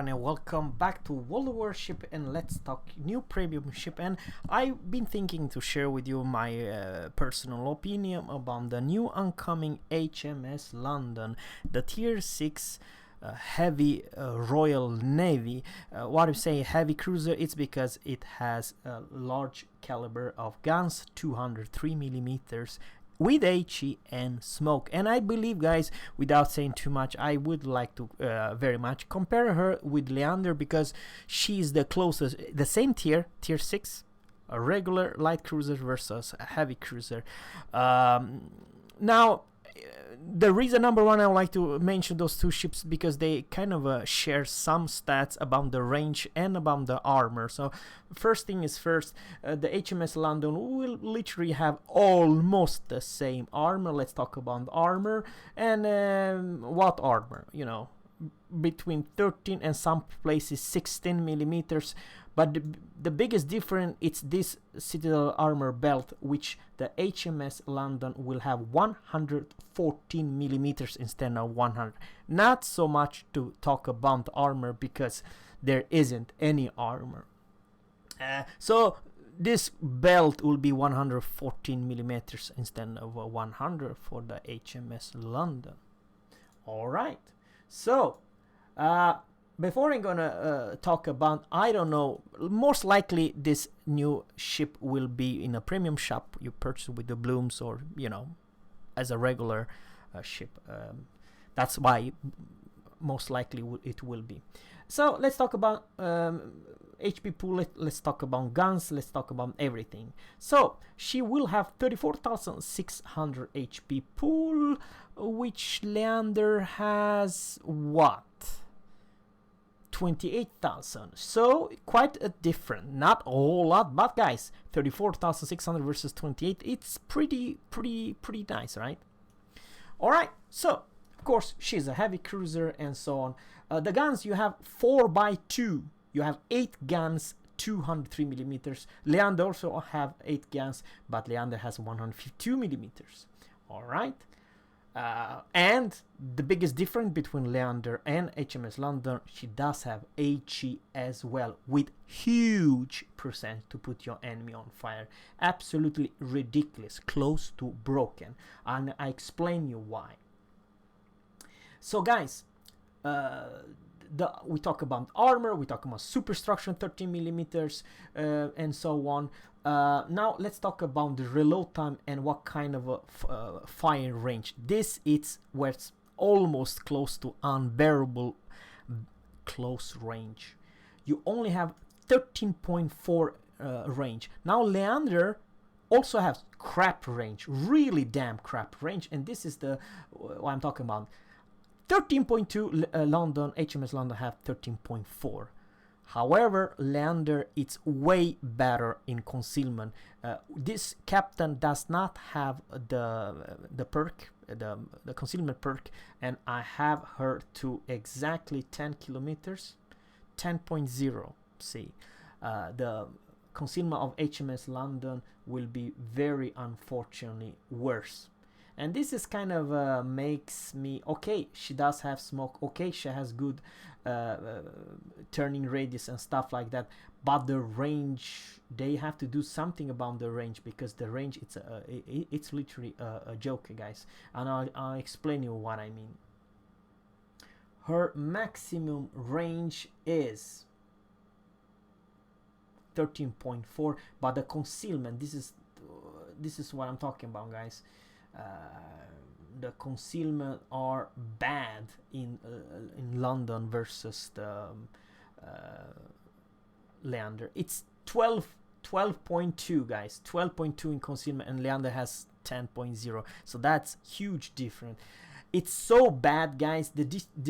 everyone, and welcome back to World of Warship, and let's talk new premium ship. And I've been thinking to share with you my personal opinion about the new oncoming HMS London, the tier 6 heavy Royal Navy. Why do you say heavy cruiser? It's because it has a large caliber of guns, 203 millimeters, with HE and smoke. And I believe, guys, without saying too much, I would like to very much compare her with Leander, because she's the closest, the same tier 6, a regular light cruiser versus a heavy cruiser. Now, the reason number one I would like to mention those two ships because they kind of share some stats about the range and about the armor. So first thing is first, the HMS London will literally have almost the same armor. Let's talk about armor. And what armor? You know, between 13 and some places 16 millimeters. But the biggest difference is this Citadel armor belt, which the HMS London will have 114 millimeters instead of 100. Not so much to talk about armor because there isn't any armor. So this belt will be 114 millimeters instead of 100 for the HMS London. All right. So before I'm gonna talk about, I don't know, most likely this new ship will be in a premium shop you purchase with the blooms, or you know, as a regular ship. That's why most likely it will be. So let's talk about HP pool. Let's talk about guns. Let's talk about everything. So she will have 34,600 HP pool, which Leander has what? 28,000. So quite a different, not a whole lot, but guys, 34,600 versus 28, it's pretty nice, right? All right, so of course she's a heavy cruiser and so on. The guns, you have 4x2, you have 8 guns, 203 millimeters. Leander also have 8 guns, but Leander has 152 millimeters. All right. And the biggest difference between Leander and HMS London, she does have HE as well, with huge percent to put your enemy on fire. Absolutely ridiculous, close to broken, and I explain you why. So guys, we talk about armor, we talk about superstructure 13 millimeters, and so on. Now let's talk about the reload time and what kind of a fire range. This is where it's almost close to unbearable close range. You only have 13.4 range. Now Leander also has crap range, really damn crap range, and this is the what I'm talking about. 13.2 London, HMS London have 13.4. However, Leander, it's way better in concealment. This captain does not have the perk, the concealment perk, and I have her to exactly 10 kilometers, 10.0. See, the concealment of HMS London will be very unfortunately worse. And this is kind of makes me, okay, she does have smoke, okay, she has good turning radius and stuff like that, but the range, they have to do something about the range, because the range, it's literally a joke, guys, and I'll explain you what I mean. Her maximum range is 13.4, but the concealment, this is what I'm talking about, guys. The concealment are bad in London versus the Leander. It's 12.2, guys, 12.2 in concealment, and Leander has 10.0. So that's huge difference. It's so bad, guys. The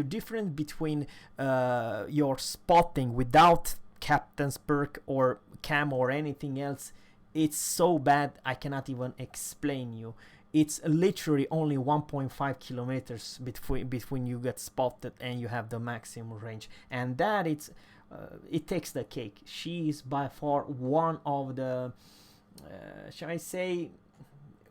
difference between your spotting without captain's perk or cam or anything else, it's so bad I cannot even explain you. It's literally only 1.5 kilometers between you get spotted and you have the maximum range, and that it takes the cake. She is by far one of the shall I say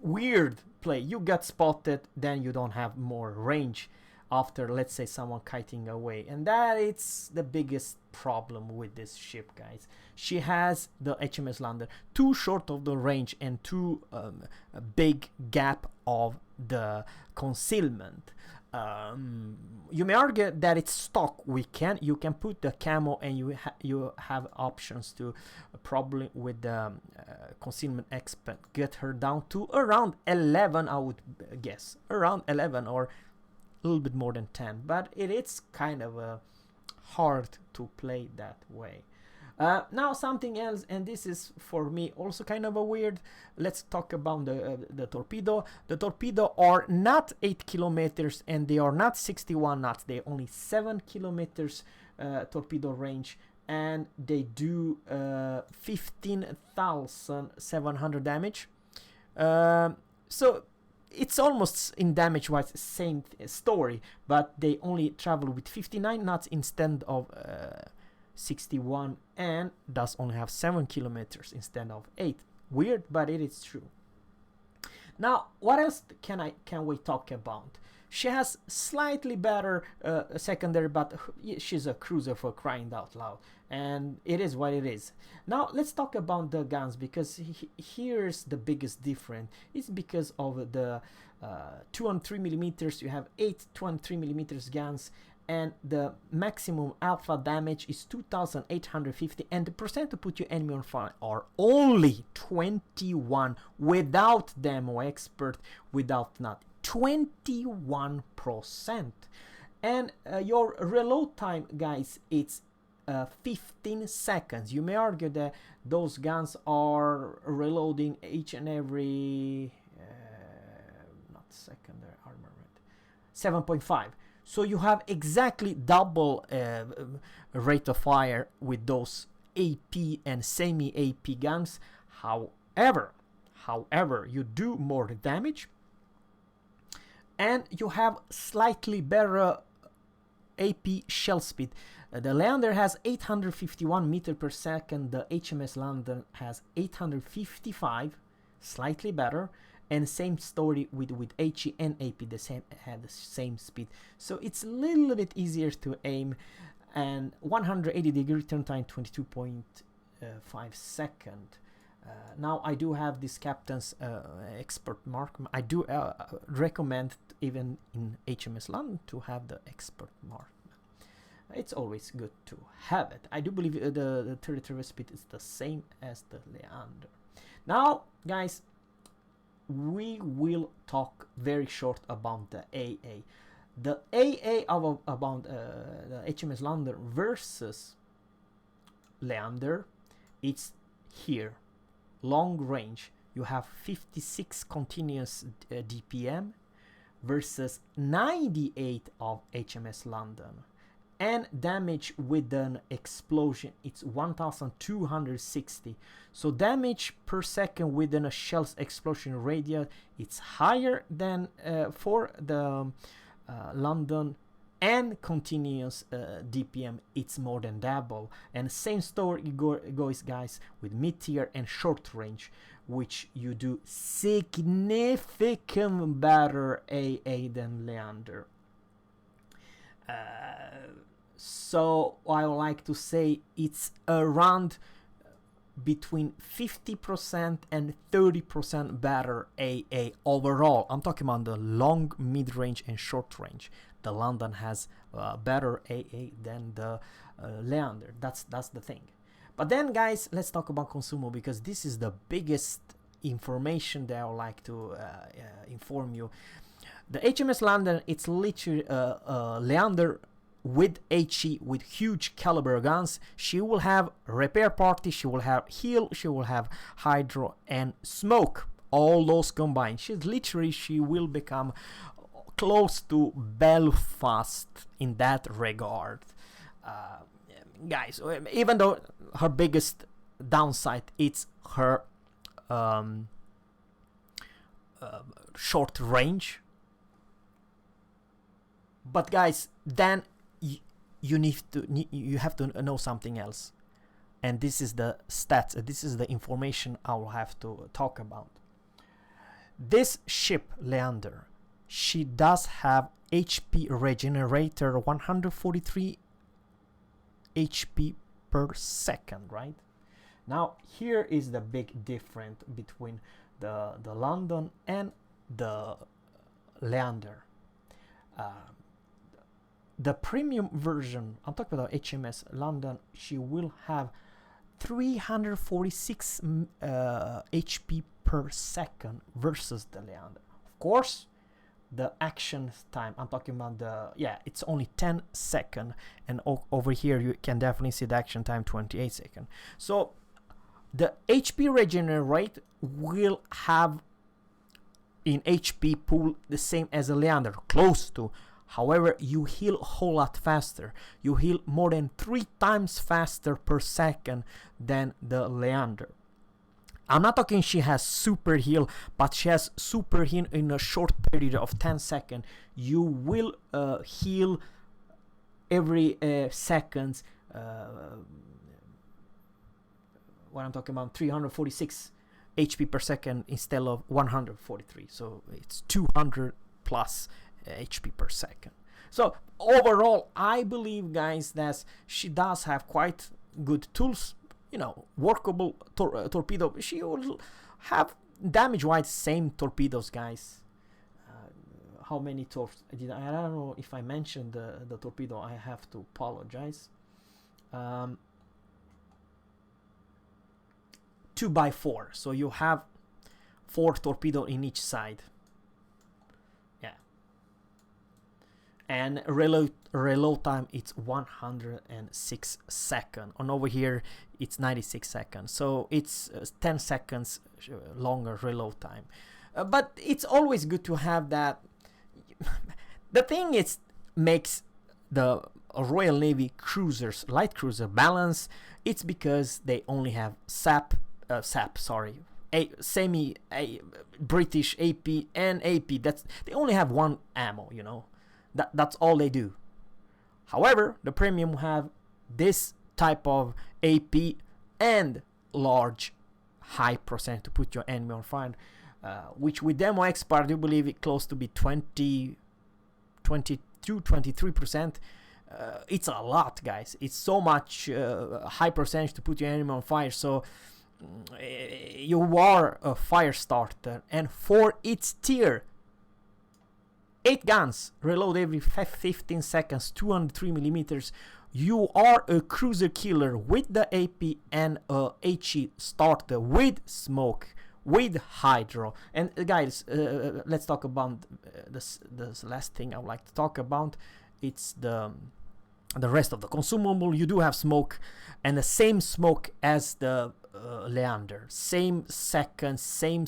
weird play. You get spotted, then you don't have more range. after, let's say, someone kiting away. And that it's the biggest problem with this ship, guys. She has, the HMS London, too short of the range and too a big gap of the concealment. You may argue that it's stock. You can put the camo, and you have options to probably with the concealment expert get her down to around 11. I would guess around 11 or a little bit more than 10. But it's kind of hard to play that way. Now something else, and this is for me also kind of a weird. Let's talk about the torpedo. The torpedo are not 8 kilometers and they are not 61 knots. They're only 7 kilometers torpedo range, and they do 15,700 damage. So it's almost in damage wise same story, but they only travel with 59 knots instead of 61, and does only have 7 kilometers instead of 8. Weird, but it is true. Now, what else can we talk about? She has slightly better secondary, but she's a cruiser, for crying out loud, and it is what it is. Now let's talk about the guns, because here's the biggest difference. It's because of the 203 millimeters. You have 8 203 millimeters guns, and the maximum alpha damage is 2,850, and the percent to put your enemy on fire are only 21 without demo expert, without not 21%. And your reload time, guys, it's 15 seconds. You may argue that those guns are reloading each and every not secondary armament 7.5. So you have exactly double rate of fire with those AP and semi-AP guns. However, you do more damage, and you have slightly better AP shell speed. The Leander has 851 meters per second. The HMS London has 855, slightly better. And same story with HE and AP, have the same speed. So it's a little bit easier to aim, and 180-degree turn time, 22.5 seconds. Now I do have this captain's expert mark. I do recommend, even in HMS London, to have the expert mark. It's always good to have it. I do believe the territorial speed is the same as the Leander. Now, guys, we will talk very short about the AA. The AA about the HMS London versus Leander, it's here. Long range, you have 56 continuous DPM versus 98 of HMS London. And damage with an explosion, it's 1,260. So damage per second within a shell's explosion radius, it's higher than for the London, and continuous DPM, it's more than double. And same story goes, guys, with mid-tier and short range, which you do significant better AA than Leander. So I would like to say it's around between 50% and 30% better AA overall. I'm talking about the long, mid-range, and short range. The London has better AA than the Leander. That's the thing. But then, guys, let's talk about Consumable, because this is the biggest information that I would like to inform you. The HMS London, it's literally Leander with HE, with huge caliber guns. She will have repair party, she will have heal, she will have hydro and smoke, all those combined. She will become close to Belfast in that regard. Guys, even though her biggest downside it's her short range, but guys, then you have to know something else, and this is the stats. This is the information I will have to talk about. This ship, Leander, she does have HP regenerator, 143 HP per second, right? Now here is the big difference between the London and the Leander. The premium version, I'm talking about HMS London, she will have 346 HP per second versus the Leander. Of course, the action time, I'm talking about it's only 10 seconds, and over here you can definitely see the action time 28 seconds. So the HP regenerate will have in HP pool the same as a Leander, close to. However, you heal a whole lot faster. You heal more than 3 times faster per second than the Leander. I'm not talking she has super heal, but she has super heal in a short period of 10 seconds. You will heal every seconds. What I'm talking about, 346 HP per second instead of 143. So it's 200 plus HP per second. So overall, I believe, guys, that she does have quite good tools. You know, workable torpedo. She will have damage-wise same torpedoes, guys. How many torps did I don't know if I mentioned the torpedo. I have to apologize. 2x4, so you have 4 torpedo in each side. Yeah, and reload time, it's 106 seconds, and over here it's 96 seconds, so it's 10 seconds longer reload time. But it's always good to have that. The thing is, makes the Royal Navy cruisers, light cruiser, balance. It's because they only have British AP and AP. They only have one ammo, you know. That's all they do. However, the premium have this type of AP and large high percent to put your enemy on fire, which with demo expert I do believe it close to be 23%. It's a lot, guys. It's so much high percentage to put your enemy on fire. So you are a fire starter, and for its tier, 8 guns, reload every 15 seconds, 203 millimeters. You are a cruiser killer with the AP and a HE starter with smoke, with hydro. And guys, let's talk about this last thing I would like to talk about. It's the rest of the consumable. You do have smoke, and the same smoke as the Leander, same seconds, same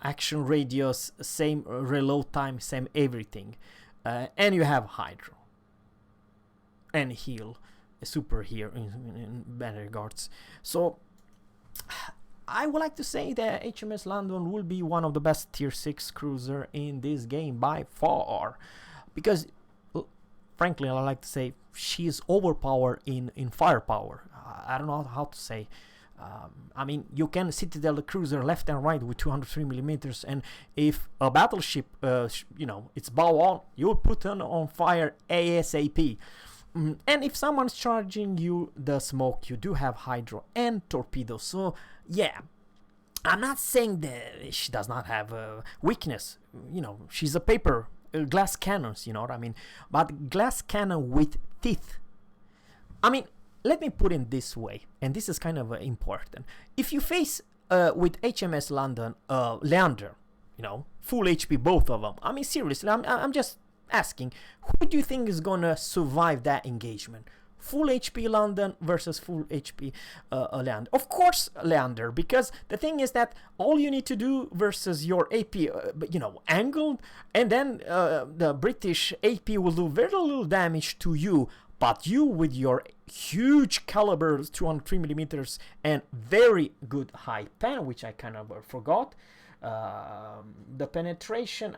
action radius, same reload time, same everything, and you have hydro and heal, super here in better regards. So I would like to say that HMS London will be one of the best tier 6 cruiser in this game by far, because frankly, I like to say she is overpowered in firepower. I don't know how to say. I mean, you can citadel the cruiser left and right with 203 millimeters, and if a battleship, it's bow on, you'll put it on fire ASAP. And if someone's charging you the smoke, you do have hydro and torpedoes. So yeah, I'm not saying that she does not have a weakness. You know, she's a paper. Glass cannons, you know what I mean? But glass cannon with teeth. I mean, let me put it this way, and this is kind of important. If you face with HMS London, Leander, you know, full HP, both of them. I mean, seriously, I'm just asking, who do you think is gonna survive that engagement? Full HP London versus full HP Leander. Of course, Leander, because the thing is that all you need to do versus your AP, angled, and then the British AP will do very little damage to you, but you with your huge caliber 203 millimeters and very good high pen, which I kind of forgot. The penetration,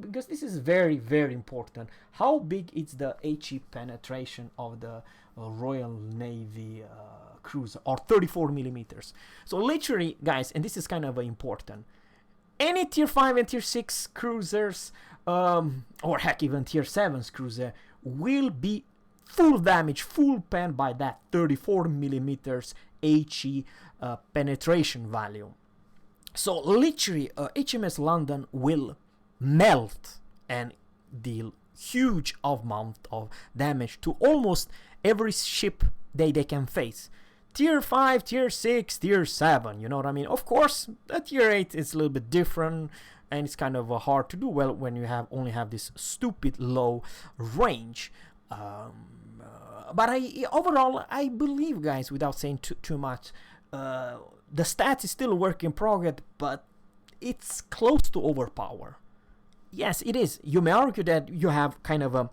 because this is very, very important. How big is the HE penetration of the Royal Navy cruiser, or 34 millimeters? So literally, guys, and this is kind of important, any tier 5 and tier 6 cruisers or heck, even tier 7's cruiser, will be full damage, full pen by that 34 millimeters HE penetration value. So literally, HMS London will melt and deal huge amount of damage to almost every ship they can face. Tier 5, Tier 6, Tier 7, you know what I mean? Of course, the Tier 8 is a little bit different, and it's kind of hard to do well when you only have this stupid low range. But overall, I believe, guys, without saying too much, the stats is still a work in progress, but it's close to overpower. Yes, it is. You may argue that you have kind of a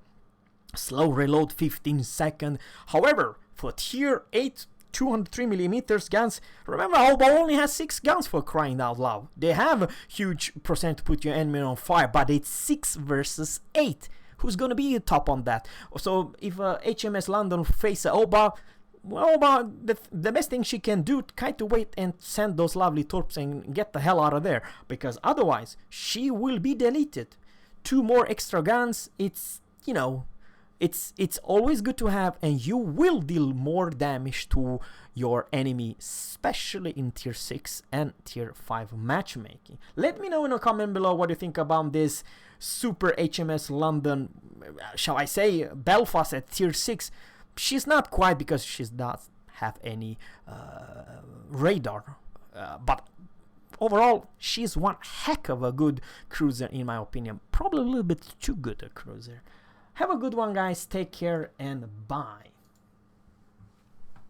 slow reload, 15 second. However, for Tier 8 203 millimeters guns, remember Oba only has 6 guns, for crying out loud. They have a huge percent to put your enemy on fire, but it's 6 versus 8. Who's gonna be top on that? So if HMS London face Oba, well, Oba, the best thing she can do, kind of wait and send those lovely torps and get the hell out of there, because otherwise she will be deleted. 2 more extra guns, it's, you know, it's always good to have, and you will deal more damage to your enemy, especially in Tier 6 and Tier 5 matchmaking. Let me know in a comment below what you think about this super HMS London, shall I say Belfast at Tier 6. She's not quite, because she does have any radar, but overall she's one heck of a good cruiser in my opinion. Probably a little bit too good a cruiser. Have a good one, guys. Take care and bye.